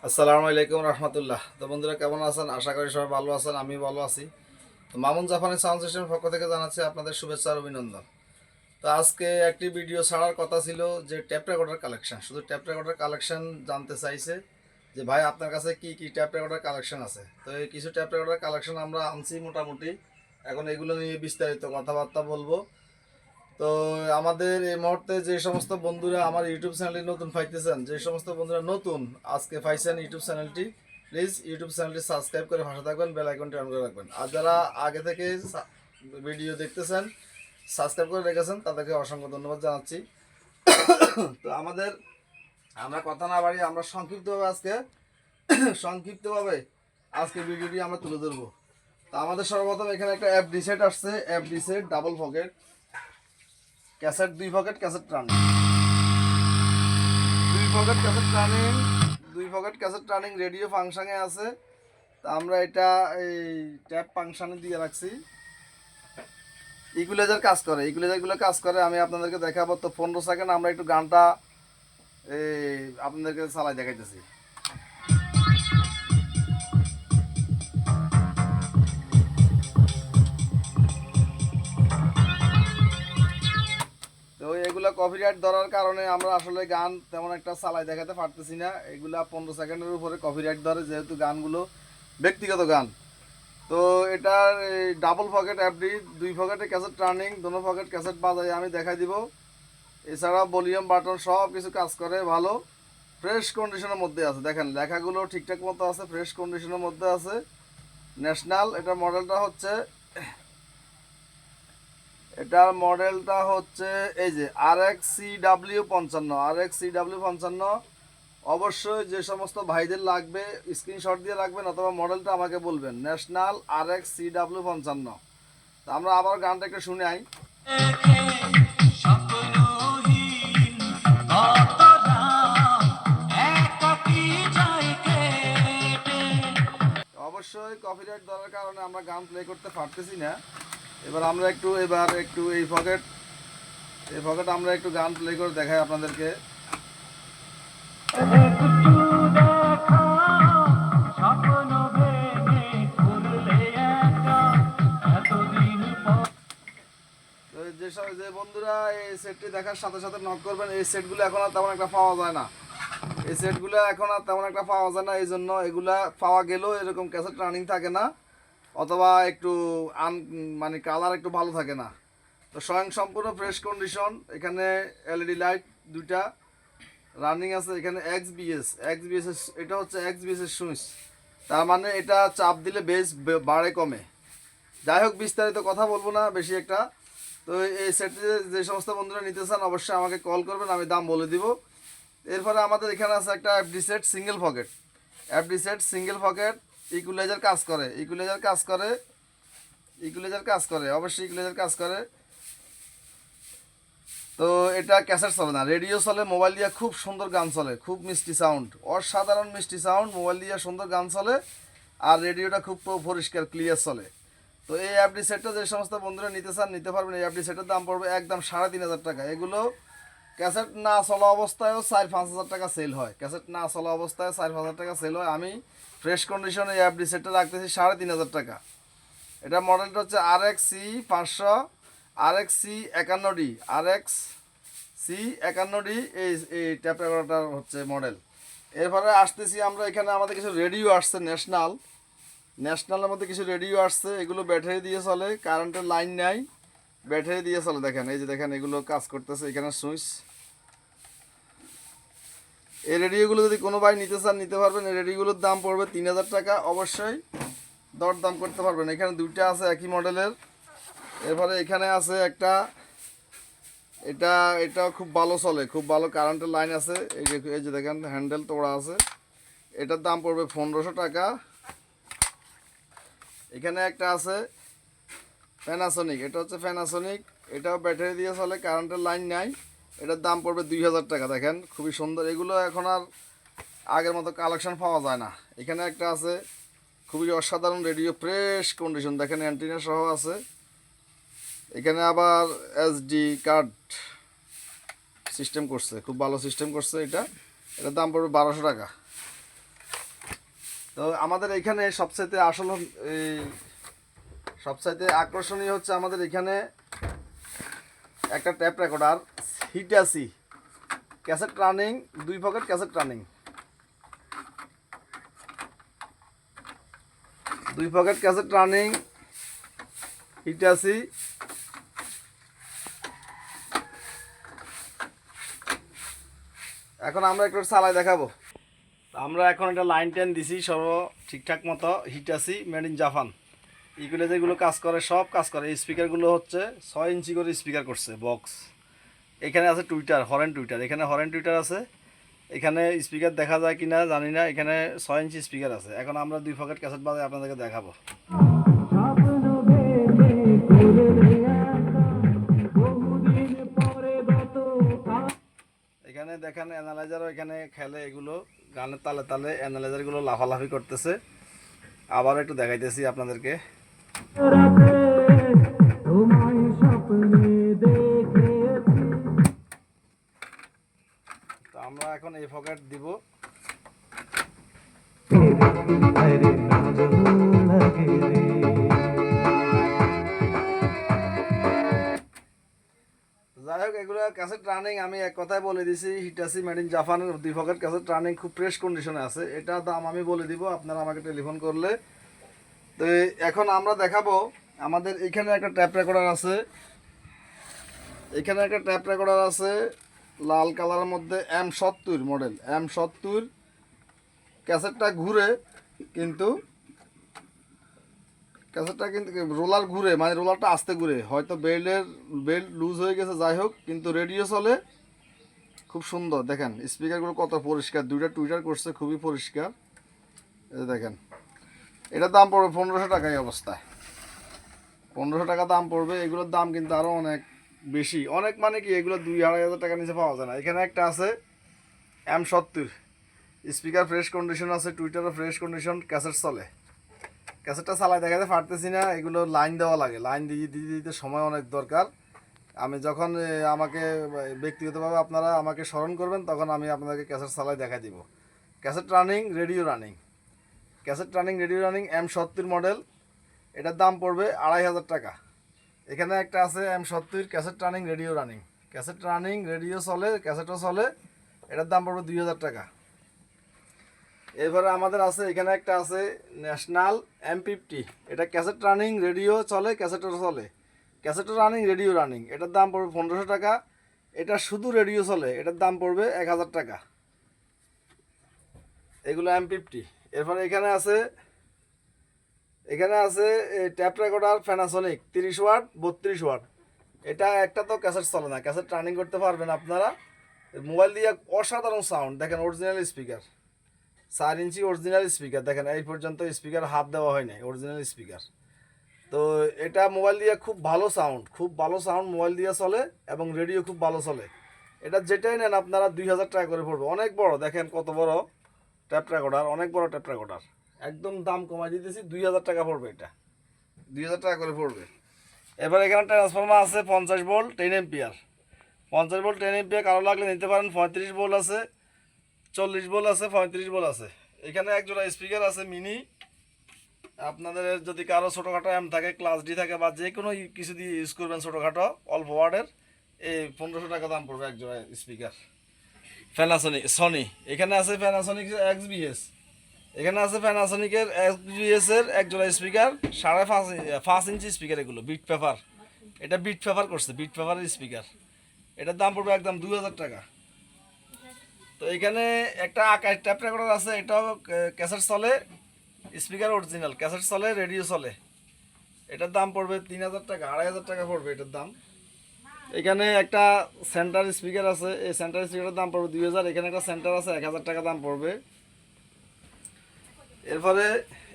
আসসালামু আলাইকুম রহমতুল্লাহ। তো বন্ধুরা কেমন আছেন? আশা করি সবাই ভালো আছেন, আমি ভালো আছি। তো মামুন জাপানি সাউন্ড সিস্টেমের পক্ষ থেকে জানাচ্ছি আপনাদের শুভেচ্ছা আর অভিনন্দন। তো আজকে একটি ভিডিও ছাড়ার কথা ছিল যে ট্যাপ রেকর্ডার কালেকশন, শুধু ট্যাপ রেকর্ডার কালেকশন জানতে চাইছে যে ভাই আপনার কাছে কি কি ট্যাপ রেকর্ডার কালেকশন আছে। তো এই কিছু ট্যাপ রেকর্ডার কালেকশন আমরা আনছি মোটামুটি, এখন এগুলো নিয়ে বিস্তারিত কথাবার্তা বলবো। তো আমাদের এই মুহূর্তে যে সমস্ত বন্ধুরা আমার ইউটিউব চ্যানেলটি নতুন পাইতেছেন, যে সমস্ত বন্ধুরা নতুন আজকে পাইছেন ইউটিউব চ্যানেলটি, প্লিজ ইউটিউব চ্যানেলটি সাবস্ক্রাইব করে ভাষা থাকবেন, বেল আইকনটি অন করে রাখবেন। আর যারা আগে থেকে ভিডিও দেখতেছেন, সাবস্ক্রাইব করে রেখেছেন, তাদেরকে অসংখ্য ধন্যবাদ জানাচ্ছি। তো আমরা কথা না বাড়িয়ে আমরা সংক্ষিপ্তভাবে আজকে ভিডিওটি আমরা তুলে ধরবো। তো আমাদের সর্বপ্রথম এখানে একটা এফডি সেট আসছে, FD set double pocket cassette, 2 pocket cassette running, 2 pocket cassette running, 2 pocket cassette running radio ফাংশনে আছে। তা আমরা এটা এই ট্যাপ ফাংশনে দিয়ে রাখছি। ইকুয়ালাইজার কাজ করে, ইকুয়ালাইজারগুলো কাজ করে, আমি আপনাদেরকে দেখাবো। তো 15 সেকেন্ড আমরা একটু গানটা এই আপনাদেরকে চালাই দেখাইতেছি। তো এগুলো কপিরাইট ধরার কারণে আমরা আসলে গান তেমন একটা চালাই দেখাতে পারতেছি না। এগুলা 15 সেকেন্ডের উপরে কপিরাইট ধরে, যেহেতু গানগুলো ব্যক্তিগত গান। তো এটার ডাবল পকেট এফডি, 2 পকেটে ক্যাসেট টার্নিং, 2 পকেট ক্যাসেট বাজাই আমি দেখাই দিব। এছাড়া ভলিউম বাটন সব কিছু কাজ করে ভালো, ফ্রেশ কন্ডিশনের মধ্যে আছে। দেখেন লেখাগুলো ঠিকঠাক মতো আছে, ফ্রেশ কন্ডিশনের মধ্যে আছে। ন্যাশনাল, এটার মডেলটা হচ্ছে এই যে RX CW55। অবশ্যই যে সমস্ত ভাইদের লাগবে স্ক্রিনশট দিয়ে রাখবেন অথবা মডেলটা আমাকে বলবেন। National RX CW55। তা আমরা আবার গানটা একটু শুনে আই। অবশ্যই কপিরাইট ধরার কারণে আমরা গান প্লে করতে পারতেছি না। এবার একটু এই পকেট আমরা একটু গান প্লে করে দেখাই আপনাদেরকে। যে বন্ধুরা এই সেটটি দেখার সাথে সাথে নক করবেন, এই সেটগুলো এখন আর তেমন একটা পাওয়া যায় না। এই জন্য এগুলা পাওয়া গেলেও এরকম ক্যাসেট রানিং থাকে না, অথবা একটু মানে কালার একটু ভালো থাকে না। তো স্বয়ং সম্পূর্ণ ফ্রেশ কন্ডিশন। এখানে এলইডি লাইট 2টা রানিং আছে। এখানে এক্সবিএস, এটা হচ্ছে এক্সবিএস এর সুইচ। তার মানে এটা চাপ দিলে বেস বাড়ে কমে। যাই হোক, বিস্তারিত কথা বলবো না বেশি একটা। তো এই সেটটি যে সমস্ত বন্ধুরা নিতে চান অবশ্যই আমাকে কল করবেন, আমি দাম বলে দিব। এরপরে আমাদের এখানে আছে একটা FD set single pocket equaliser কাজ করে, অবশ্যই ইকুয়ালাইজার কাজ করে। তো এটা ক্যাসেট চলে না, রেডিও চলে, মোবাইল দিয়ে খুব সুন্দর গান চলে, খুব মিষ্টি সাউন্ড, অসাধারণ মিষ্টি সাউন্ড, মোবাইল দিয়ে সুন্দর গান চলে। আর রেডিওটা খুব পরিষ্কার ক্লিয়ার চলে। তো এই এফডি সেটটা যে সমস্ত বন্ধুরা নিতে চান নিতে পারবেন। এই এফডি সেটের দাম পড়বে একদম 3,500 টাকা। এগুলো ক্যাসেট না চলা অবস্থায়ও 4-5 হাজার টাকা সেল হয়। ক্যাসেট না চলা অবস্থায় 4-5 হাজার টাকা সেল হয়। আমি ফ্রেশ কন্ডিশনে এই এফডি সেটটা রাখতেছি 3,500 টাকা। এটা মডেলটা হচ্ছে RX-C500, RX-C51D, RX-C51D। এই ট্যাপ রেকর্ডারটার হচ্ছে মডেল। এরপরে আসতেছি আমরা, এখানে আমাদের কিছু রেডিও আসছে ন্যাশনালের মধ্যে কিছু রেডিও আসছে। এগুলো ব্যাটারি দিয়ে চলে, কারেন্টের লাইন নেই, ব্যাটারি দিয়ে চলে। দেখেন এই যে দেখেন এগুলো কাজ করতেছে, এখানে সুইচ। এই রেডিওগুলো যদি কোনো ভাই নিতে চান নিতে পারবেন। এই রেডিওগুলোর দাম পড়বে 3,000 টাকা। অবশ্যই দরদাম করতে পারবেন। এখানে 2টা আছে একই মডেলের। এরপরে এখানে আছে একটা, এটা খুব ভালো চলে, খুব ভালো কারেন্টের লাইন আছে। এই যে দেখেন হ্যান্ডেল তোড়া আছে। এটার দাম পড়বে 1,500 টাকা। এখানে একটা আছে প্যানাসোনিক, এটা হচ্ছে প্যানাসোনিক, এটাও ব্যাটারি দিয়ে চলে, কারেন্টের লাইন নাই। এটার দাম পড়বে 2,000 টাকা। দেখেন খুবই সুন্দর। এগুলো এখন আর আগের মতো কালেকশন পাওয়া যায় না। এখানে একটা আছে খুবই অসাধারণ রেডিও, ফ্রেশ কন্ডিশন, দেখেন অ্যান্টিনা সহ আছে। এখানে আবার এসডি কার্ড সিস্টেম করছে, খুব ভালো সিস্টেম করছে। এটার দাম পড়বে 1,200 টাকা। তো আমাদের এখানে সবচাইতে আসলে এই সবচাইতে আকর্ষণীয় হচ্ছে আমাদের এখানে একটা tap recorder Hitachi cassette running, 2 pocket cassette running, 2 pocket cassette running Hitachi. এখন আমরা একটু চালাই দেখাবো। আমরা এখন একটা লাইন টেন দিছি সর্ব ঠিকঠাক মতো। Hitachi made in Japan. এইগুলো যেগুলো কাজ করে সব কাজ করে। এই স্পিকারগুলো হচ্ছে 6 ইঞ্চি করে স্পিকার করছে বক্স। এখানে আছে টুইটার, হরেন টুইটার, এখানে হরেন টুইটার আছে। এখানে স্পিকার দেখা যায় কিনা জানি না, এখানে 6 ইঞ্চি স্পিকার আছে। এখন আমরা 2 পকেট ক্যাসেট বাজায় আপনাদেরকে দেখাবো। এখানে দেখেন অ্যানালাইজারও এখানে খেলে, এগুলো গানের তালে তালে অ্যানালাইজারগুলো লাফালাফি করতেছে। আবার একটু দেখাইতেছি আপনাদেরকে। তো আমরা এখন এই পকেট দিব। যাই হোক, এগুলো ক্যাসেট রানিং আমি এক কথায় বলে দিছি। হিটাসি মেড ইন জাপানের 2 পকেট ক্যাসেট রানিং খুব ফ্রেশ কন্ডিশনে আছে। এটা দাম আমি বলে দিব আপনারা আমাকে টেলিফোন করলে। তো এখন আমরা দেখাবো আমাদের এখানে একটা ট্যাপ রেকর্ডার আছে। এখানে একটা ট্যাপ রেকর্ডার আছে লাল কালারের মধ্যে, M70 মডেল, M70। ক্যাসেটটা ঘুরে কিন্তু রোলার ঘুরে, মানে রোলারটা আস্তে ঘুরে, হয়তো বেল্ট লুজ হয়ে গেছে। যাই হোক, কিন্তু রেডিও চলে খুব সুন্দর। দেখেন স্পিকারগুলো কত পরিষ্কার, 2টা টুইটার করছে, খুবই পরিষ্কার। এই দেখেন, এটার দাম পড়বে 1500 টাকা। এই অবস্থায় 1500 টাকা দাম পড়বে। এগুলোর দাম কিন্তু আরও অনেক বেশি, অনেক মানে কি, এগুলো 2-2500 টাকার নিচে পাওয়া যায় না। এখানে একটা আছে M70, স্পিকার ফ্রেশ কন্ডিশন আছে, টুইটারও ফ্রেশ কন্ডিশন, ক্যাসেট চলে। ক্যাসেটটা চালাই দেখাতে পারতেছি না, এগুলো লাইন দেওয়া লাগে। লাইন দিয়ে দিতে সময় অনেক দরকার। আমি যখন আমাকে ব্যক্তিগতভাবে আপনারা আমাকে স্মরণ করবেন, তখন আমি আপনাদেরকে ক্যাসেট চালাই দেখা দিব। Cassette running, radio running, cassette running, radio running, M70 model. এটার দাম পড়বে 2500 টাকা। এখানে একটা আছে M70 cassette running, radio running, cassette running, radio চলে, ক্যাসেটও চলে। এটার দাম পড়বে 2000 টাকা। এরপরে আমাদের আছে এখানে একটা আছে ন্যাশনাল M50। এটা ক্যাসেট রানিং, রেডিও চলে, ক্যাসেটও চলে, ক্যাসেটও রানিং, রেডিও রানিং। এটার দাম পড়বে 1500 টাকা। এটা শুধু রেডিও চলে, এটার দাম পড়বে 1000 টাকা। এগুলো M50। এরপরে এখানে আছে tape recorder Panasonic 30 watt, 32 watt. এটা একটা তো ক্যাসেট চলে না, ক্যাসেট রানিং করতে পারবেন আপনারা মোবাইল দিয়ে। অসাধারণ সাউন্ড, দেখেন অরিজিনাল স্পিকার, 4 ইঞ্চি অরিজিনাল স্পিকার। দেখেন এই পর্যন্ত স্পিকার হাত দেওয়া হয় নাই, অরিজিনাল স্পিকার। তো এটা মোবাইল দিয়ে খুব ভালো সাউন্ড, খুব ভালো সাউন্ড মোবাইল দিয়ে চলে, এবং রেডিও খুব ভালো চলে। এটা যেটাই নেন আপনারা 2000 টাকা করে পড়বে। অনেক বড়, দেখেন কত বড় ট্যাপ রেকর্ডার, অনেক বড় ট্যাপ রেকর্ডার। একদম দাম কমাই দিতেছি, 2000 টাকা পড়বে। এটা 2000 টাকা করে পড়বে। এবার এখানে ট্রান্সফর্মার আছে 50 ভোল্ট 10 এম্পিয়ার, 50 ভোল্ট 10 এম্পিয়ার। কারো লাগলে নিতে পারেন। 35 ভোল্ট আছে, 40 ভোল্ট আছে, 35 ভোল্ট আছে। এখানে একজোড়া স্পিকার আছে মিনি। আপনাদের যদি কারো ছোটোখাটো এম থাকে, ক্লাস ডি থাকে, বা যে কোনো কিছু দিয়ে ইউজ করবেন ছোটোখাটো অল্প ওয়ার্ডের, এই 1500 টাকা দাম পড়বে একজোড়া স্পিকার। Panasonic, Sony. এখানে আছে প্যানাসোনিক XBS। এখানে আছে প্যানাসোনিকের XBS এর একজোড়া স্পিকার, 5.5 ইঞ্চি স্পিকার। এগুলো বিট পেপার, এটা বিট পেপার করছে, বিট পেপারের স্পিকার। এটার দাম পড়বে একদম 2000 টাকা। তো এখানে একটা আকাশ ট্যাপ রেকর্ডার আছে, এটাও ক্যাসেট চলে, স্পিকার অরিজিনাল, ক্যাসেট চলে, রেডিও চলে। এটার দাম পড়বে 3000 টাকা, 2500 টাকা পড়বে এটার দাম। এখানে একটা সেন্টার স্পিকার আছে, এই সেন্টার স্পিকারের দাম পড়বে 2000। এখানে একটা সেন্টার আছে, 1000 টাকা দাম পড়বে। এরপরে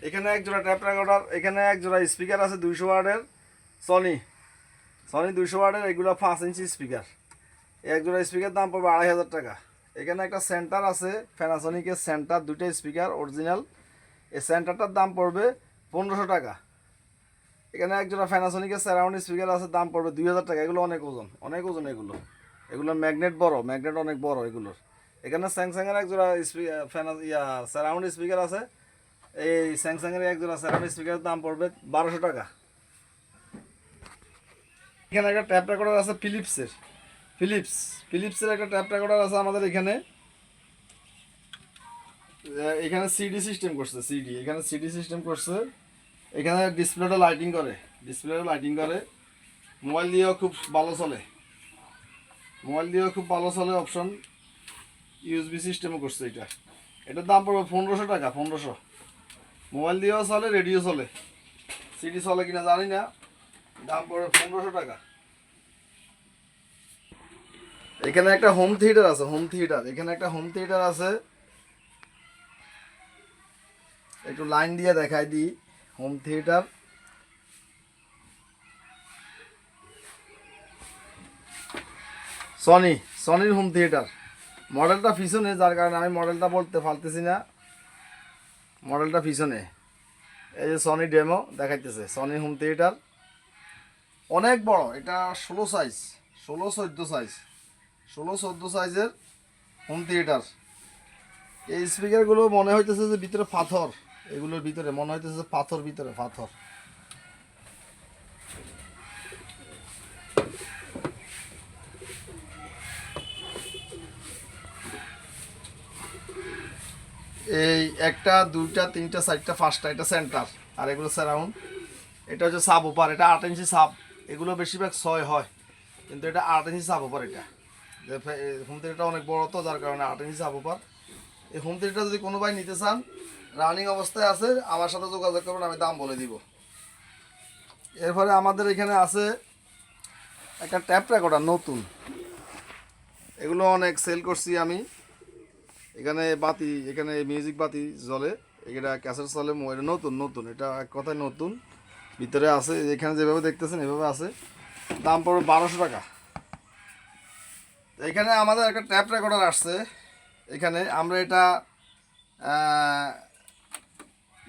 এখানে একজোড়া ট্যাপ রেকর্ডার, এখানে একজোড়া স্পিকার আছে 200 ওয়াটের, সনি 200 ওয়াটের। এগুলো 5 ইঞ্চি স্পিকার। এই একজোড়া স্পিকার দাম পড়বে 2500 টাকা। এখানে একটা সেন্টার আছে প্যানাসোনিকের সেন্টার, 2টা স্পিকার অরিজিনাল। এই সেন্টারটার দাম পড়বে 1500 টাকা। এখানে একজোড়া প্যানাসোনিকের সারাউন্ড স্পিকার আছে, দাম পড়বে 2000 টাকা। এগুলো অনেক ওজন, অনেক ওজন এগুলো। এগুলোর ম্যাগনেট বড়, ম্যাগনেট অনেক বড় এগুলোর। এখানে স্যামসাংয়ের একজোড়া সারাউন্ড স্পিকার আছে, এই স্যামসাংয়ের এক জোড়া সেরামিক স্পিকারের দাম পড়বে 1200 টাকা। এখানে একটা ট্যাপ রেকর্ডার আছে ফিলিপসের একটা ট্যাপ রেকর্ডার আছে আমাদের এখানে। এখানে সিডি সিস্টেম করছে, এখানে সিডি সিস্টেম করছে। এখানে ডিসপ্লেটা লাইটিং করে। মোবাইল দিয়েও খুব ভালো চলে, অপশন ইউএসবি সিস্টেমও করছে। এটার দাম পড়বে 1500 টাকা। 1500 মোবাইল দিয়েও চলে, রেডিও চলে, সিডি চলে কিনা জানি না, দাম পড়বে 1500 টাকা। এখানে একটা হোম থিয়েটার আছে, একটু লাইন দিয়ে দেখাই দিই। হোম থিয়েটার সনির হোম থিয়েটার। মডেলটা পিছনে, যার কারণে আমি মডেলটা বলতে পারতেছি না। মডেলটা পিছনে, এই যে সনি ডেমো দেখাইতেছে। সনি হোম থিয়েটার অনেক বড়, এটা 16-14 সাইজের হোম থিয়েটার। এই স্পিকারগুলো মনে হইতেছে যে ভিতরে পাথর, এগুলোর ভিতরে মনে হইতেছে পাথর। এই 1টা 2টা 3টা 4টা 5টা, এটা সেন্টার, আর এগুলো সারাউন্ড। এটা হচ্ছে সাব ওপার, এটা 8 ইঞ্চি সাব। এগুলো বেশিরভাগ 6 হয়, কিন্তু এটা 8 ইঞ্চি সাব ওপার। এটা হোম থিয়েটারটা অনেক বড়, তো যার কারণে 8 ইঞ্চি সাব ওপার। এই হোম থিয়েটার যদি কোনো ভাই নিতে চান, রানিং অবস্থায় আছে, আমার সাথে যোগাযোগ করবেন, আমি দাম বলে দিব। এরপরে আমাদের এখানে আছে একটা ট্যাপ রেকর্ডার নতুন, এগুলো অনেক সেল করছি আমি। এখানে মিউজিক বাতি জ্বলে, এটা ক্যাসেট চলে, এটা নতুন, এটা এক কথায় নতুন। ভিতরে আছে, এখানে যেভাবে দেখতেছেন এভাবে আছে, দাম পড়বে 1200 টাকা। এখানে আমাদের একটা ট্যাপ রেকর্ডার আসছে। এখানে আমরা এটা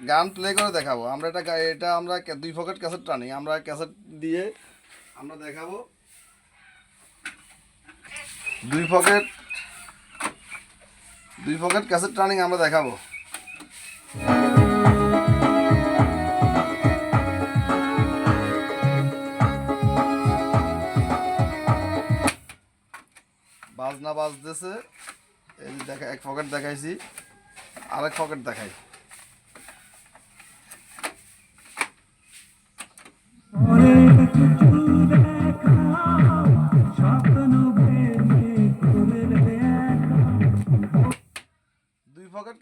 গান প্লে করে দেখাবো। এটা আমরা 2 পকেট ক্যাসেট টানি, আমরা ক্যাসেট দিয়ে আমরা দেখাবো। 2 পকেট ক্যাসেট টার্নিং আমরা দেখাবো। বাজনা বাজতেছে, এই দেখা, 1 পকেট দেখাইছি, আরেক পকেট দেখাই।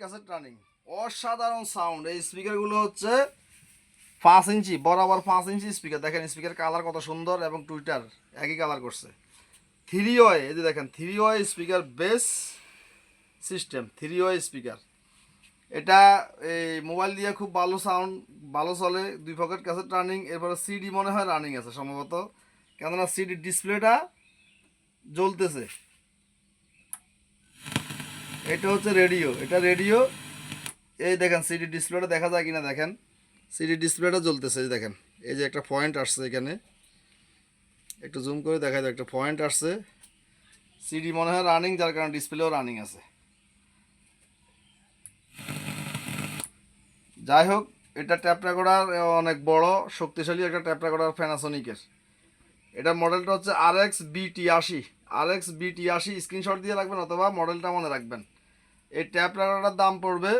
ক্যাসেট রানিং, অসাধারণ সাউন্ড। এই স্পিকারগুলো হচ্ছে 5 ইঞ্চি বরাবর, 5 ইঞ্চি স্পিকার। দেখেন স্পিকার কালার কত সুন্দর, এবং টুইটার একই কালার করছে। 3 ওয়ে, এই যে দেখেন 3 way speaker, base system 3 way speaker. এটা এই মোবাইল দিয়ে খুব ভালো চলে। 2 পকেট ক্যাসেট রানিং। এরপরে সিডি মনে হয় রানিং আছে সম্ভবত, কেননা সিডি ডিসপ্লেটা জ্বলতেছে। এটা হচ্ছে রেডিও, এই দেখেন সিডি ডিসপ্লেটা দেখা যায় কিনা দেখেন, সিডি ডিসপ্লেটা জ্বলতেছে। এই দেখেন, এই যে একটা পয়েন্ট আসছে এখানে, একটু জুম করে দেখা যায়, একটা পয়েন্ট আসছে। সিডি মনে হয় রানিং, যার কারণে ডিসপ্লেও রানিং আছে। যাই হোক, এটা ট্যাপ রেকর্ডার অনেক বড় শক্তিশালী একটা ট্যাপ রেকর্ডার প্যানাসোনিকের। এটার মডেলটা হচ্ছে RX-B83। স্ক্রিনশট দিয়ে রাখবেন অথবা মডেলটা মনে রাখবেন। এই ট্যাপ রেকর্ডারটার দাম পড়বে,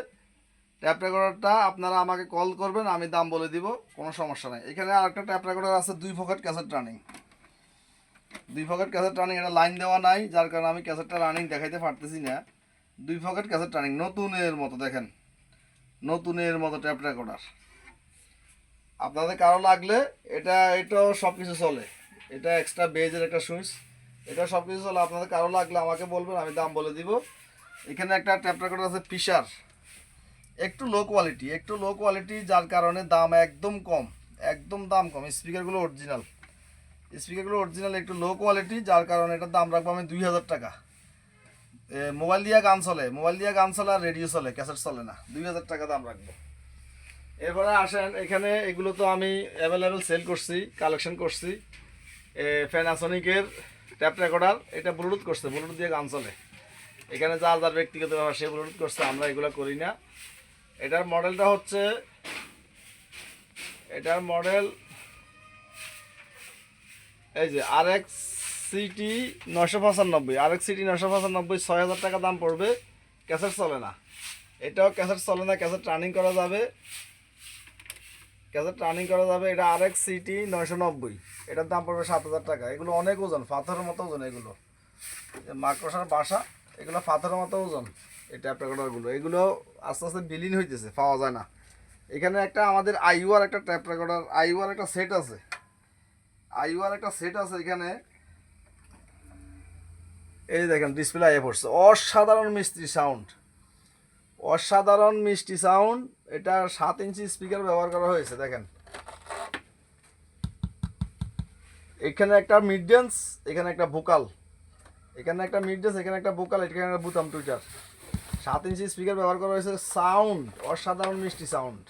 ট্যাপ রেকর্ডারটা আপনারা আমাকে কল করবেন, আমি দাম বলে দিব, কোনো সমস্যা নাই। এখানে আরেকটা ট্যাপ রেকর্ডার আছে 2 পকেট ক্যাসেট রানিং। এটা লাইন দেওয়া নাই, যার কারণে আমি ক্যাসেটটা রানিং দেখাইতে পারতেছি না। 2 পকেট ক্যাসেট রানিং, নতুনের মতো, দেখেন নতুনের মতো ট্যাপ রেকর্ডার। আপনাদের কারো লাগলে এটাও সব কিছু চলে। এটা এক্সট্রা বেজের একটা সুইচ, এটা সব কিছু চলে। আপনাদের কারো লাগলে আমাকে বলবেন, আমি দাম বলে দিব। এখানে একটা ট্যাপ রেকর্ডার আছে পিসার, একটু লো কোয়ালিটি, যার কারণে দাম একদম কম। স্পিকারগুলো অরিজিনাল, একটু লো কোয়ালিটি, যার কারণে এটার দাম রাখবো আমি 2000 টাকা। মোবাইল দিয়ে গান চলে, আর রেডিও চলে, ক্যাসেট চলে না। 2000 টাকা দাম রাখবো। এরপরে আসেন, এখানে এগুলো তো আমি অ্যাভেলেবেল সেল করছি, কালেকশন করছি। প্যানাসোনিকের ট্যাপ রেকর্ডার, এটা ব্লুটুথ করছে, ব্লুটুথ দিয়ে গান চলে। এখানে যার ব্যক্তিগত ব্যাপার, সে ব্লুটুথ করছে, আমরা এগুলো করি না। এটার মডেলটা হচ্ছে, এটার মডেল এই যে RX CT 995, RX CT 995, 6,000 টাকা দাম পড়বে। ক্যাসেট চলে না, এটাও ক্যাসেট চলে না, ক্যাসেট রানিং করা যাবে, ক্যাসেট রানিং করা যাবে। এটা RX CT 990, এটার দাম পড়বে 7,000 টাকা। এগুলো অনেক ওজন, পাথরের মতো ওজন, এগুলো মাকড়সার বাসা, এগুলো পাথরের মতো ওজন। এই ট্যাপ রেকর্ডারগুলো, এগুলো আস্তে আস্তে বিলীন হইতেছে, পাওয়া যায় না। এখানে একটা আমাদের IUR একটা ট্যাপ রেকর্ডার, IUR একটা সেট আছে, IUR একটা সেট আছে এখানে। এই দেখেন ডিসপ্লে আইয়ে পড়ছে, অসাধারণ মিষ্টি সাউন্ড, অসাধারণ মিষ্টি সাউন্ড। এটা 7 ইঞ্চি স্পিকার ব্যবহার করা হয়েছে। দেখেন এখানে একটা মিডডেন্স, এখানে একটা ভোকাল, এখানে একটা মিডডেন্স, এখানে একটা ভোকাল, এখানে একটা বুতাম টুইটার। 7 ইঞ্চি স্পিকার ব্যবহার করা হয়েছে। সাউন্ড অসাধারণ মিষ্টি সাউন্ড,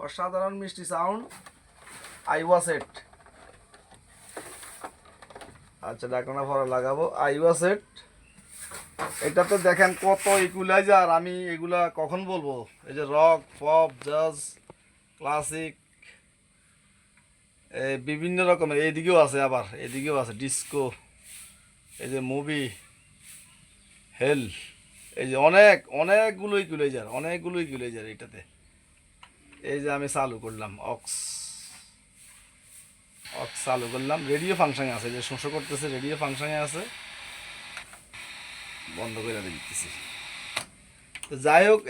অসাধারণ মিষ্টি সাউন্ড। আইওয়া সেট, আচ্ছা ডাকনা পরে লাগাবো। আইওয়া সেট, এটাতে দেখেন কত ইকুয়ালাইজার, আমি এগুলা কখন বলবো। এই যে রক, পপ, জাজ, ক্লাসিক, বিভিন্ন রকমের, এইদিকেও আছে, আবার এদিকেও আছে ডিস্কো, এই যে মুভি, হেল, এই যে অনেকগুলো ইকুয়ালাইজার, অনেকগুলো ইকুয়ালাইজার এটাতে। এই যে আমি চালু করলাম, অক্স চালু করলাম, রেডিও ফাংশনে আছে, যে শোষো করতেছে রেডিও ফাংশনে আছে, বন্ধ করে দিতেছি। তো যাই হোক,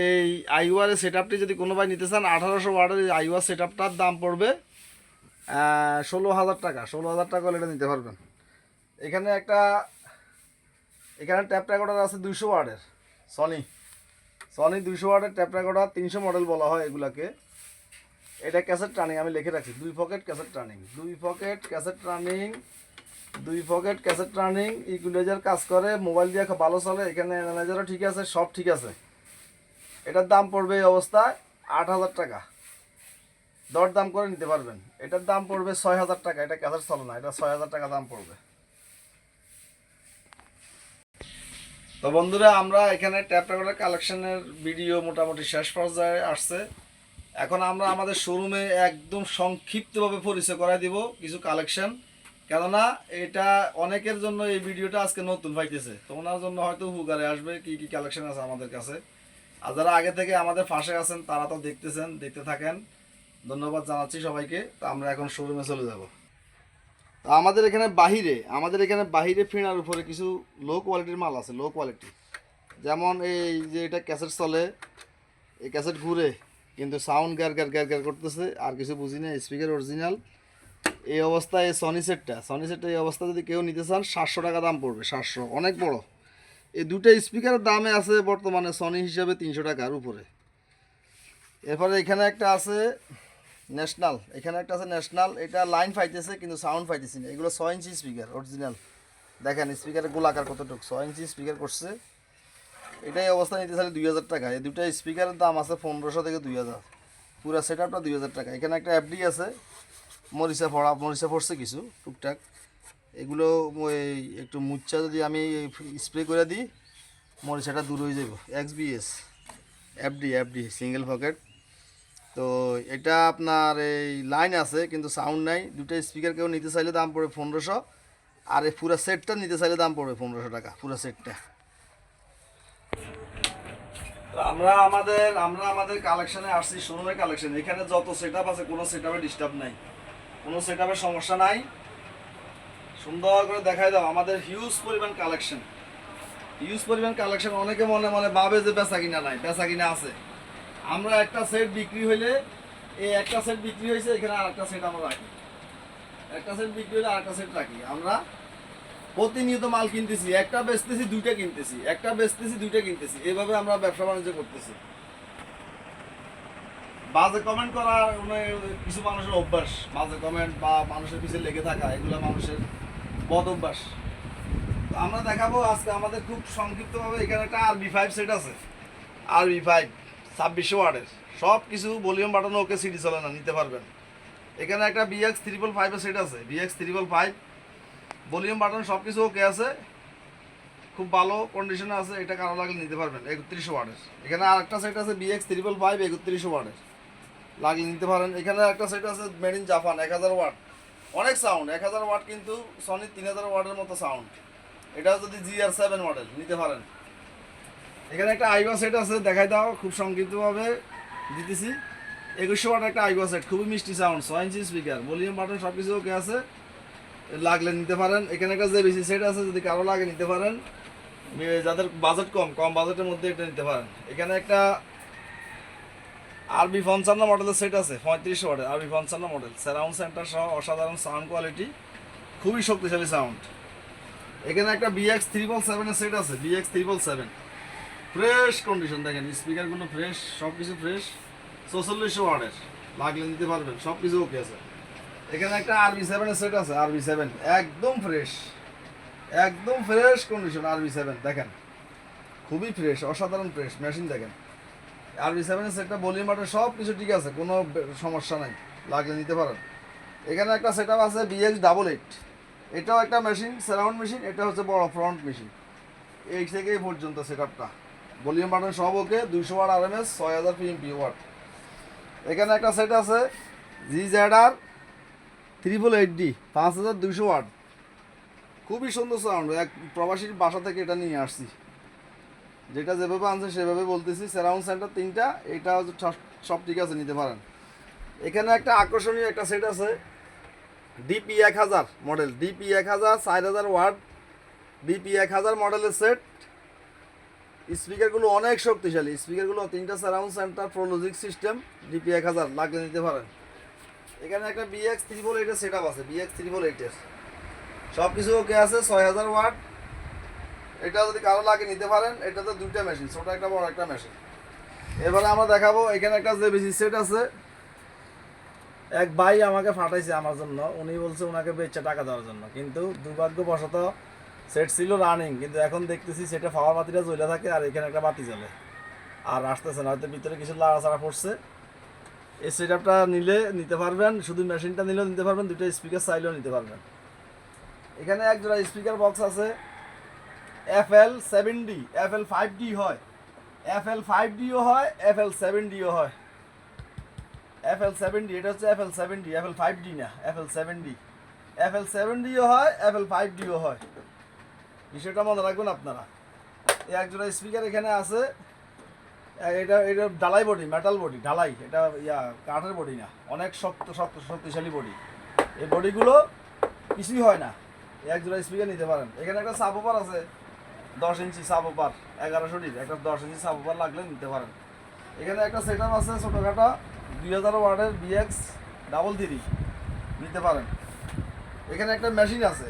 এই IUR এর সেট আপটি যদি কোনো ভাই নিতে চান, 1800 ওয়াটের এই IUR সেট আপটার দাম পড়বে 16,000 টাকা। 16,000 টাকা হলে এটা নিতে পারবেন। এখানে একটা, এখানে ট্যাপ রেকর্ডার আছে 200 ওয়াটের, সনি 200 ওয়াটের ট্যাপ রেকর্ডার, 300 মডেল বলা হয় এগুলাকে। এটা ক্যাসেট টার্নিং, আমি লিখে রাখছি, 2 pocket cassette turning, 2 pocket cassette turning, 2 pocket cassette turning. Equaliser কাজ করে, মোবাইল দিয়ে খুব ভালো চলে, এখানে অ্যানালাইজারও ঠিক আছে, সব ঠিক আছে। এটার দাম পড়বে এই অবস্থায় 8,000 টাকা, দর দাম করে নিতে পারবেন। এটার দাম পড়বে 6,000 টাকা, এটা ক্যাসেট চলে না, এটা 6,000 টাকা দাম পড়বে। তো বন্ধুরা, আমরা এখানে ট্যাপ রেকর্ডার কালেকশনের ভিডিও মোটামুটি শেষ পর্যায়ে আসছে। এখন আমরা আমাদের শোরুমে একদম সংক্ষিপ্তভাবে পরিচয় করাই দিব কিছু কালেকশন, কেননা এটা অনেকের জন্য এই ভিডিওটা আজকে নতুন পাইতেছে, তো ওনার জন্য হয়তো উপকারে আসবে কি কি কালেকশন আছে আমাদের কাছে। আর যারা আগে থেকে আমাদের পাশে আছেন তারা তো দেখতেছেন, দেখতে থাকেন, ধন্যবাদ জানাচ্ছি সবাইকে। তো আমরা এখন শোরুমে চলে যাব। তো আমাদের এখানে বাহিরে ফিনার উপরে কিছু লো কোয়ালিটির মাল আছে, লো কোয়ালিটি। যেমন এই যে এটা ক্যাসেট চলে, এই ক্যাসেট ঘুরে কিন্তু সাউন্ড গ্যার গ্যার গ্যার গ্যার করতেছে, আর কিছু বুঝি না, স্পিকার অরিজিনাল। এই অবস্থায় এই সনি সেটটা এই অবস্থা যদি কেউ নিতে চান 700 টাকা দাম পড়বে, 700, অনেক বড়। এই দুটো স্পিকারের দামে আছে বর্তমানে সনি হিসাবে 300 টাকার উপরে। এরপরে এখানে একটা আছে ন্যাশনাল, এটা লাইন পাইতেছে কিন্তু সাউন্ড পাইতেছি না। এগুলো 6 ইঞ্চি স্পিকার অরিজিনাল, দেখেন স্পিকারের গোলাকার কতটুকু, 6 ইঞ্চি স্পিকার করছে। এটাই অবস্থা নিতে চাইলে 2,000 টাকা। এই দুটো স্পিকারের দাম আছে 1500 থেকে 2,000, পুরো সেট আপটা 2,000 টাকা। এখানে একটা FD আছে, মরিচা পড়ছে কিছু টুকটাক, এগুলো একটু মুচ্ছা যদি আমি স্প্রে করে দিই, মরিচাটা দূর হয়ে যাব। XBS FD single pocket. তো এটা আপনার এই লাইন আছে কিন্তু সাউন্ড নাই। দুটো স্পিকার কেউ নিতে চাইলে দাম পড়বে 1500, আর এই পুরো সেটটা নিতে চাইলে দাম পড়বে 1500 টাকা, পুরো সেটটা। আমরা আমাদের কালেকশনে আসছি, শোরুমের কালেকশন। এখানে যত সেট আপ আছে কোনো সেট আপে ডিস্টার্ব নাই, কোনো সেট আপের সমস্যা নাই। সুন্দর করে দেখাই দাও আমাদের হিউজ পরিমাণ কালেকশন। অনেকে মনে মনে ভাবে যে বেচা কিনা নাই, বেচা কিনা আছে। আমরা একটা সেট বিক্রি হইলে, এই একটা সেট বিক্রি হয়েছে, এখানে আর একটা সেট আমরা রাখি, একটা সেট বিক্রি হলে আর একটা সেট রাখি। আমরা প্রতিনিয়ত মাল কিনতেছি, একটা বেচতেছি দুইটা কিনতেছি, একটা বেচতেছি দুইটা কিনতেছি, এইভাবে আমরা ব্যবসা বাণিজ্য করতেছি। বাজে কমেন্ট করা কিছু মানুষের অভ্যাস, বাজে কমেন্ট বা মানুষের পিছিয়ে লেগে থাকা, এগুলো মানুষের বদ অভ্যাস। তো আমরা দেখাবো আজকে আমাদের খুব সংক্ষিপ্তভাবে। এখানে একটা RB5 সেট আছে, RB5 2600 ওয়াটের, সব কিছু ভলিউম বাটন ওকে, সিডি চলে না, নিতে পারবেন। এখানে একটা BX355 এর সেট আছে, BX355 ভলিউম বাটন সব কিছু ওকে আছে। খুব ভালো কন্ডিশনে আছে, এটা কারো লাগলে নিতে পারবেন 3100 ওয়াটের। এখানে আরেকটা সেট আছে BX 555 3100 ওয়াটের, লাগলে নিতে পারেন। এখানে একটা সেট আছে মেড ইন জাপান 1000 ওয়াট, অনেক সাউন্ড, 1000 ওয়াট কিন্তু সনি 3000 ওয়াটের মতো সাউন্ড। এটা যদি GR7 মডেল নিতে পারেন। এখানে একটা আইবা সেট আছে, দেখাই দাও খুব সংক্ষিপ্তভাবে দিতেছি। 2100 ওয়াট একটা আইবা সেট, খুবই মিষ্টি sound, 6 inch speaker, volume button সব কিছু ওকে আছে, লাগলে নিতে পারেন। এখানে একটা JBC সেট আছে, যদি কারো লাগে নিতে পারেন, যাদের বাজেট কম বাজেটের মধ্যে এটা নিতে পারেন। এখানে একটা RB 55 মডেলের সেট আছে 3500 ওয়াটের, RB 55 মডেল, সারাউন্ড সেন্টার সহ অসাধারণ সাউন্ড কোয়ালিটি, খুবই শক্তিশালী সাউন্ড। এখানে একটা BX 777 এর সেট আছে, BX 777 ফ্রেশ কন্ডিশন, দেখেন স্পিকারগুলো ফ্রেশ, সব কিছু ফ্রেশ, 4400 ওয়াটের, লাগলে নিতে পারবেন, সব কিছু ওকে আছে। এখানে একটা RB7 এর সেট আছে, RB7 একদম ফ্রেশ কন্ডিশন, RB7 দেখেন খুবই ফ্রেশ, অসাধারণ ফ্রেশ মেশিন। দেখেন RB7 এর সেটটা ভলিউম বাটন সব কিছু ঠিক আছে, কোনো সমস্যা নাই, লাগলে নিতে পারেন। এখানে একটা সেটআপ আছে BX 88, এটাও একটা মেশিন, সারাউন্ড মেশিন, এটা হচ্ছে বড় ফ্রন্ট মেশিন, এই থেকে এই পর্যন্ত সেটআপটা, ভলিউম বাটন সব ওকে, 200 ওয়াট RMS, 6000 PMP ওয়াট। এখানে একটা সেট আছে GZR 888D 5200 ওয়াট, খুবই সুন্দর সাউন্ড, এক প্রবাসীর বাসা থেকে এটা নিয়ে আসছি, যেটা যেভাবে আনছে সেভাবে বলতেছি। সারাউন্ড সেন্টার 3টা, এটা হচ্ছে সব ঠিক আছে, নিতে পারেন। এখানে একটা আকর্ষণীয় একটা সেট আছে DP 1000 model, DP 1000 4000 watt, DP 1000 মডেলের সেট। স্পিকারগুলো অনেক শক্তিশালী, স্পিকারগুলো 3টা surround centre Pro Logic system, DP 1000, লাগলে নিতে পারেন। এখানে একটা BX 388 এর সেটআপ আছে, BX 388 এর সব কিছু ওকে আছে, 6000 ওয়াট। এটা যদি কারো লাগে নিতে পারেন, এটা তো দুইটা মেশিন, ছোট একটা বড় একটা মেশিন। এবারে আমরা দেখাবো, এখানে একটা JBC সেট আছে, এক ভাই আমাকে পাঠাইছে আমার জন্য, উনি বলছে ওনাকে বেচে টাকা দেওয়ার জন্য, কিন্তু দুর্ভাগ্যবশত সেট ছিল রানিং, কিন্তু এখন দেখতেছি সেটা পাওয়ার বাতিটা জ্বলে থাকে, আর এখানে একটা বাতি জ্বলে আর আসতেছে না, হয়তো ভিতরে কিছু লাড়াচাড়া পড়ছে। এই সেটআপটা নিতে পারবেন, শুধু মেশিনটা নিলেও নিতে পারবেন, দুটো স্পিকার চাইলেও নিতে পারবেন। এখানে এক জোড়া স্পিকার বক্স আছে, FL7D, FL5D হয়, FL5Dও হয়, FL7Dও হয়। FL7D, এটা হচ্ছে FL7D, FL5D না, FL7D, FL7Dও হয়, FL5Dও হয়, বিষয়টা মনে রাখবেন আপনারা। এই এক জোড়া স্পিকার এখানে আছে, এটা ঢালাই বডি, মেটাল বডি, ঢালাই, এটা কাঠের বডি না, অনেক শক্তিশালী বডি। এই বডিগুলো কিছুই হয় না, এক জোড়া স্পিকার নিতে পারেন। এখানে একটা সাবওয়ুফার আছে 10 ইঞ্চি সাবওয়ুফার, 1100 একটা 10 ইঞ্চি সাবওয়ুফার লাগলে নিতে পারেন। এখানে একটা সেটআপ আছে ছোটখাটো 2000 ওয়াটের BX 33, নিতে পারেন। এখানে একটা মেশিন আছে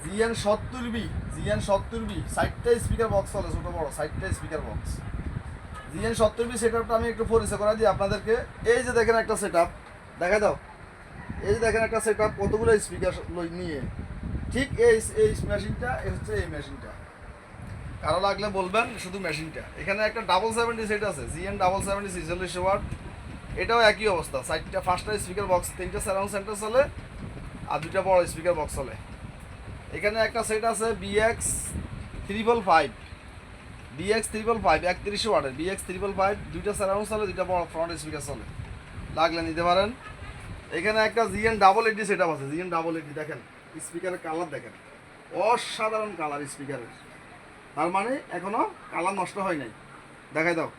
GN70B, 60টা স্পিকার বক্স চলে, ছোট বড় 60টা স্পিকার বক্স। GN70B সেটআপটা আমি একটু পরিচয় করে দিই আপনাদেরকে। এই যে দেখেন একটা সেটআপ, দেখা দাও, এই যে দেখেন একটা সেটআপ, কতগুলো স্পিকার নিয়ে, ঠিক এই মেশিনটা হচ্ছে এই মেশিনটা, কারো লাগলে বলবেন, শুধু মেশিনটা। এখানে একটা 770 সেট আছে, GN770 4600 ওয়াট, এটাও একই অবস্থা, 5টা স্পিকার বক্স, 3টা সারাউন্ড সেন্টার চলে, আর 2টা বড় স্পিকার বক্স চলে। এখানে একটা সেট আছে BX 355, BX 355 3100 ওয়াটের, BX 355, 2টা সারাউন্ড চলে, 2টা বড় ফ্রন্ট স্পিকার চলে, লাগলে নিতে পারেন। এখানে একটা GN880 সেটআপ আছে, GN880, দেখেন স্পিকারের কালার দেখেন, অসাধারণ কালার স্পিকারের, তার মানে এখনো কালার নষ্ট হয় নাই, দেখাই দাও।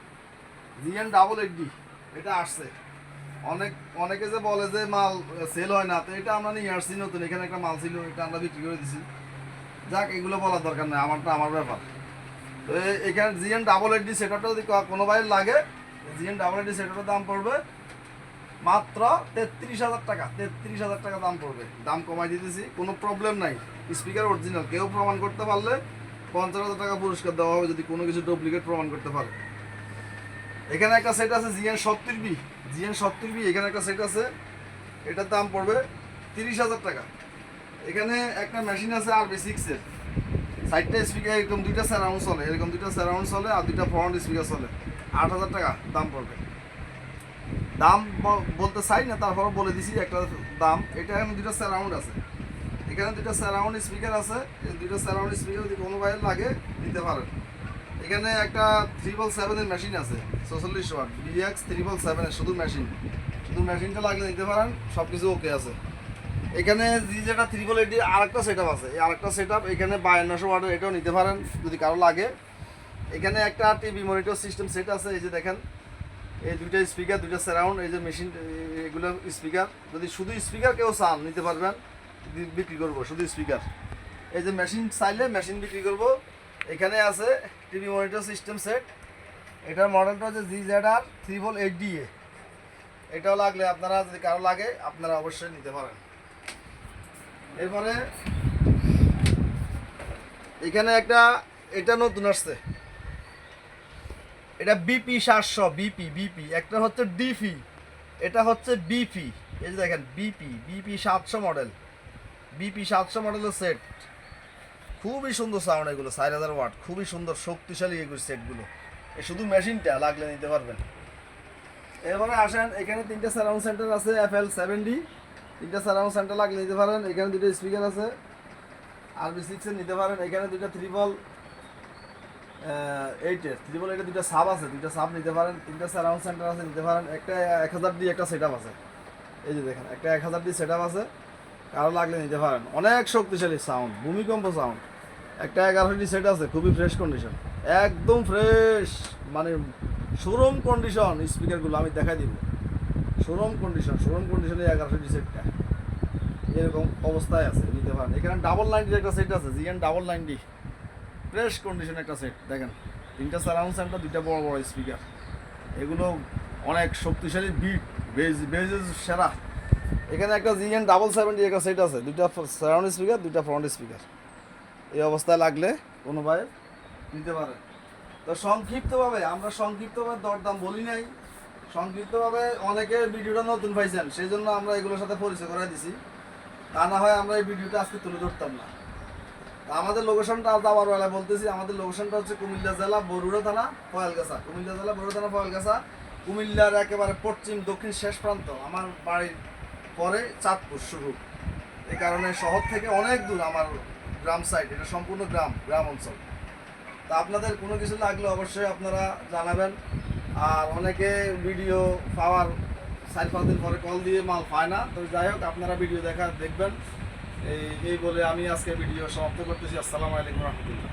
GN880 এটা আসছে, অনেকে যে বলে যে মাল সেল হয় না, তো এটা আমরা নিয়ে আসছি নতুন, এখানে একটা মাল ছিল, এটা আমরা বিক্রি করে দিছি, যাক এগুলো বলার দরকার নেই, আমারটা আমার ব্যাপার। তো এখানে GN880 সেটআপটা যদি কোনো ভাইয়ের লাগে, GN880 সেটআপের দাম পড়বে মাত্র 33,000 টাকা, 33,000 টাকা দাম পড়বে, দাম কমাই দিতেছি, কোনো প্রবলেম নাই। স্পিকার অরিজিনাল, কেউ প্রমাণ করতে পারলে 50,000 টাকা পুরস্কার দেওয়া হবে, যদি কোনো কিছু ডুপ্লিকেট প্রমাণ করতে পারে। এখানে একটা সেট আছে GN70B, এখানে একটা সেট আছে, এটার দাম পড়বে 30,000 টাকা। এখানে একটা মেশিন আছে RB6 এর, 60টা স্পিকার, এরকম 2টা সারাউন্ড চলে, এরকম 2টা সারাউন্ড চলে, আর 2টা ফ্রন্ট স্পিকার চলে, 8,000 টাকা দাম পড়বে। দাম বলতে চাই না, তারপর বলে দিছি একটা দাম। এটা এখন 2টা সারাউন্ড আছে, এখানে দুটো সারাউন্ড স্পিকার আছে, এই দুটো সারাউন্ড স্পিকার যদি কোনো বাইরে লাগে নিতে পারেন। এখানে একটা 777 এর মেশিন আছে 44 ওয়াট BX 777 এর শুধু মেশিনটা লাগলে নিতে পারেন, সব কিছু ওকে আছে। এখানে যেটা 888 এর আরেকটা সেটআপ আছে, এই আরেকটা সেটআপ এখানে 5200 ওয়াটের, এটাও নিতে পারেন যদি কারো লাগে। এখানে একটা টিভি মনিটর সিস্টেম সেট আছে, এই যে দেখেন এই দুইটা স্পিকার, দুইটা সারাউন্ড, এই যে মেশিন এগুলো স্পিকার। যদি শুধু স্পিকার কেউ চান নিতে পারবেন, বিক্রি করবো শুধু স্পিকার। এই যে মেশিন চাইলে মেশিন বিক্রি করব। এখানে আছে টিভি মনিটর সিস্টেম সেট, এটার মডেলটা হচ্ছে GZR 888DA। এটাও লাগলে আপনারা যদি কারো লাগে আপনারা অবশ্যই নিতে পারেন। এরপরে এখানে একটা, এটা নতুন আসছে, এটা BP 700 বিপি, একটা হচ্ছে ডিপি, এটা হচ্ছে বিপি। এই যে দেখেন বিপি 700 মডেল, বিপি 700 মডেলের সেট, খুবই সুন্দর সাউন্ড। এগুলো 4000 ওয়াট, খুবই সুন্দর শক্তিশালী এগুলো সেটগুলো। এই শুধু মেশিনটা লাগলে নিতে পারবেন। এরপরে আসেন, এখানে 3টা সারাউন্ড সেন্টার আছে FL70, 3টা সারাউন্ড সেন্টার লাগলে নিতে পারেন। এখানে 2টা স্পিকার আছে RB6 এর নিতে পারেন। এখানে 2টা 888 এর 2টা সাব আছে, 2টা সাব নিতে পারেন। 3টা সারাউন্ড সেন্টার আছে নিতে পারেন। একটা 1000D একটা সেটআপ আছে, এই যে দেখেন একটা 1000D সেটআপ আছে, কারো লাগলে নিতে পারেন। অনেক শক্তিশালী সাউন্ড, ভূমিকম্প সাউন্ড। একটা 1100D সেট আছে, খুবই ফ্রেশ কন্ডিশন, একদম ফ্রেশ, মানে শোরুম কন্ডিশন স্পিকারগুলো আমি দেখাই দিব। শোরুম কন্ডিশনে 1100D সেটটা এরকম অবস্থায় আছে, নিতে পারেন। এখানে 990 একটা সেট আছে, GN 990, ফ্রেশ কন্ডিশন একটা সেট। দেখেন 3টা সারাউন্ড সেন্টার, 2টা বড় বড় স্পিকার, এগুলো অনেক শক্তিশালী, বিট বেজ সেরা। এখানে একটা GN 770 একটা সেট আছে, 2টা সারাউন্ড স্পিকার, 2টা ফ্রন্ট স্পিকার। এই অবস্থায় লাগলে কোনো ভাই নিতে পারে। তো সংক্ষিপ্তভাবে আমরা দরদাম বলি নাই, সংক্ষিপ্তভাবে অনেকে ভিডিওটা নতুন পাইছেন, সেই জন্য আমরা এগুলোর সাথে পরিচয় করাই দিছি। তা না হয় আমরা এই ভিডিওটা আজকে তুলে ধরতাম না। আমাদের লোকেশনটা আবার বেলা বলতেছি, আমাদের লোকেশনটা হচ্ছে কুমিল্লা জেলা বরুড়া থানা ফয়েলগাছা, কুমিল্লার একেবারে পশ্চিম দক্ষিণ শেষ প্রান্ত। আমার বাড়ির পরে চাঁদপুর শুরু, এই কারণে শহর থেকে অনেক দূর আমার গ্রাম সাইড, এটা সম্পূর্ণ গ্রাম অঞ্চল। তা আপনাদের কোনো কিছু লাগলে অবশ্যই আপনারা জানাবেন। আর অনেকে ভিডিও পাওয়ার 4-5 দিন পরে কল দিয়ে মাল পায় না, তো যাই হোক আপনারা ভিডিও দেখবেন। এই বলে আমি আজকে ভিডিও সমাপ্ত করতেছি। আসসালামু আলাইকুম রহমতুল্লাহ।